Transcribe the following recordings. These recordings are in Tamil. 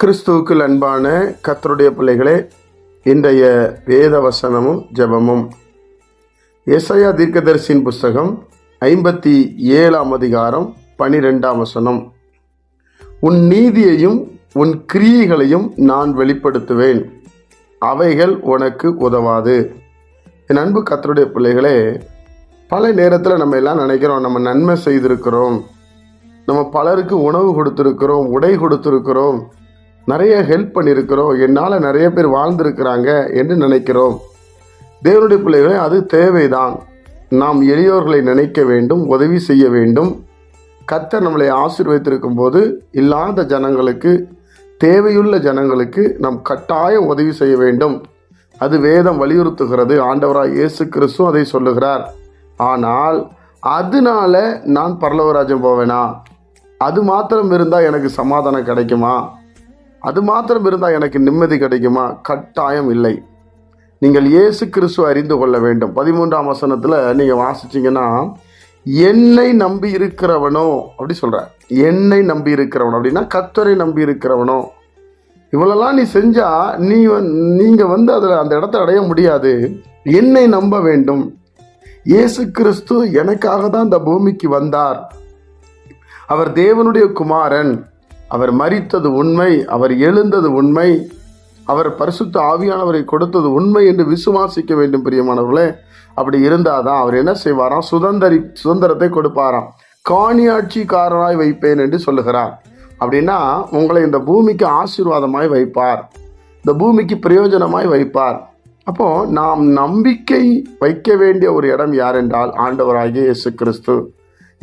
கிறிஸ்துவுக்குள் அன்பான கர்த்தருடைய பிள்ளைகளே, இன்றைய வேத வசனமும் ஜெபமும் எசாயா தீர்க்கதரிசியின் புஸ்தகம் 57 அதிகாரம் 12 வசனம். உன் நீதியையும் உன் கிரியைகளையும் நான் வெளிப்படுத்துவேன், அவைகள் உனக்கு உதவாது. என் அன்பு கர்த்தருடைய பிள்ளைகளே, பல நேரத்தில் நம்ம எல்லாம் நினைக்கிறோம், நம்ம நன்மை செய்திருக்கிறோம், நம்ம பலருக்கு உணவு கொடுத்துருக்கிறோம், உடை கொடுத்துருக்கிறோம், நிறைய ஹெல்ப் பண்ணியிருக்கிறோம், என்னால் நிறைய பேர் வாழ்ந்திருக்கிறாங்க என்று நினைக்கிறோம். தேவனுடைய பிள்ளைகளே, அது தேவைதான். நாம் எளியோர்களை நினைக்க வேண்டும், உதவி செய்ய வேண்டும். கர்த்தர் நம்மளை ஆசீர்வதித்திருக்கும் போது இல்லாத ஜனங்களுக்கு, தேவையுள்ள ஜனங்களுக்கு நாம் கட்டாயம் உதவி செய்ய வேண்டும். அது வேதம் வலியுறுத்துகிறது. ஆண்டவராய் இயேசு கிறிஸ்து அதை சொல்லுகிறார். ஆனால் அதனால நான் பரலோகராஜ்யம் போவேனா? அது மாத்திரம் இருந்தால் எனக்கு சமாதானம் கிடைக்குமா? அது மாத்திரம் இருந்தால் எனக்கு நிம்மதி கிடைக்குமா? கட்டாயம் இல்லை. நீங்கள் இயேசு கிறிஸ்துவை அறிந்து கொள்ள வேண்டும். 13 வசனத்தில் நீங்கள் வாசிச்சிங்கன்னா, என்னை நம்பி இருக்கிறவனோ அப்படி சொல்கிறார். என்னை நம்பி இருக்கிறவனோ அப்படின்னா கர்த்தரை நம்பி இருக்கிறவனோ. இவ்வளோலாம் நீ செஞ்சால் நீங்கள் அதில் அந்த இடத்த அடைய முடியாது. என்னை நம்ப வேண்டும். இயேசு கிறிஸ்து எனக்காக தான் இந்த பூமிக்கு வந்தார். அவர் தேவனுடைய குமாரன். அவர் மரித்தது உண்மை, அவர் எழுந்தது உண்மை, அவர் பரிசுத்த ஆவியானவரை கொடுத்தது உண்மை என்று விசுவாசிக்க வேண்டும். பிரியமானவர்களே, அப்படி இருந்தால் தான் அவர் என்ன செய்வாராம்? சுதந்திரத்தை கொடுப்பாராம். காணியாட்சிக்காரனாய் வைப்பேன் என்று சொல்லுகிறார். அப்படின்னா உங்களை இந்த பூமிக்கு ஆசீர்வாதமாய் வைப்பார், இந்த பூமிக்கு பிரயோஜனமாய் வைப்பார். அப்போ நாம் நம்பிக்கை வைக்க வேண்டிய ஒரு இடம் யார் என்றால் ஆண்டவராகிய இயேசு கிறிஸ்து.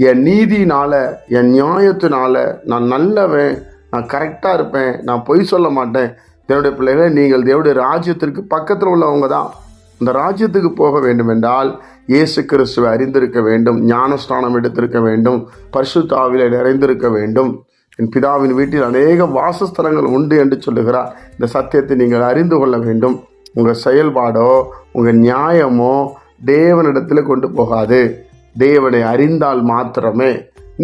என் நீதினால, என் நியாயத்தினால நான் நல்லவன், நான் கரெக்டாக இருப்பேன், நான் பொய் சொல்ல மாட்டேன். தேவனுடைய பிள்ளைகளை, நீங்கள் தேவனுடைய ராஜ்யத்திற்கு பக்கத்தில் உள்ளவங்க தான். இந்த ராஜ்யத்துக்கு போக வேண்டும் என்றால் இயேசு கிறிஸ்துவை அறிந்திருக்க வேண்டும், ஞானஸ்நானம் எடுத்திருக்க வேண்டும், பரிசுத்த ஆவியிலே நிறைந்திருக்க வேண்டும். என் பிதாவின் வீட்டில் அநேக வாசஸ்தலங்கள் உண்டு என்று சொல்லுகிறார். இந்த சத்தியத்தை நீங்கள் அறிந்து கொள்ள வேண்டும். உங்கள் செயல்பாடோ உங்கள் நியாயமோ தேவனிடத்தில் கொண்டு போகாது. தேவனை அறிந்தால் மாத்திரமே.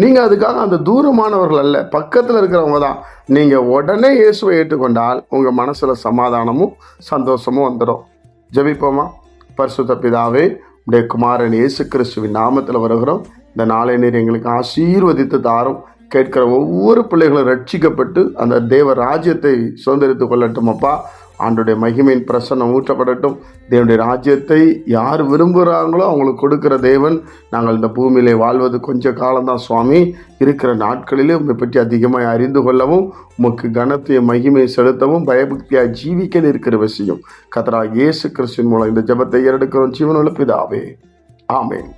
நீங்கள் அதுக்காக அந்த தூரமானவர்கள் அல்ல, பக்கத்தில் இருக்கிறவங்க தான். நீங்கள் உடனே இயேசுவை ஏற்றுக்கொண்டால் உங்கள் மனசில் சமாதானமும் சந்தோஷமும் வந்துடும். ஜெபிப்போமா? பரிசுத்த பிதாவே, உடைய குமாரன் இயேசு கிறிஸ்துவின் நாமத்தில் வருகிறோம். இந்த நாளை நீர் எங்களுக்கு ஆசீர்வதித்து தாரும். கேட்கிற ஒவ்வொரு பிள்ளைகளும் ரட்சிக்கப்பட்டு அந்த தேவ ராஜ்யத்தை சுதந்திரித்து கொள்ளட்டும். அப்பா, ஆண்டுடைய மகிமையின் பிரசன்னம் ஊற்றப்படட்டும். தேவனுடைய ராஜ்யத்தை யார் விரும்புகிறாங்களோ அவங்களுக்கு கொடுக்கிற தேவன். நாங்கள் இந்த பூமியிலே வாழ்வது கொஞ்ச காலம்தான் சுவாமி. இருக்கிற நாட்களிலே உண்மை பற்றி அதிகமாக அறிந்து கொள்ளவும், உமக்கு கனத்தைய மகிமையை செலுத்தவும், பயபக்தியாக ஜீவிக்க இருக்கிற விஷயம் கர்த்தராகிய இயேசு கிறிஸ்துவின் மூலம் இந்த ஜெபத்தை ஏறெடுக்கிறோம். ஜீவனுள்ள பிதாவே, ஆமென்.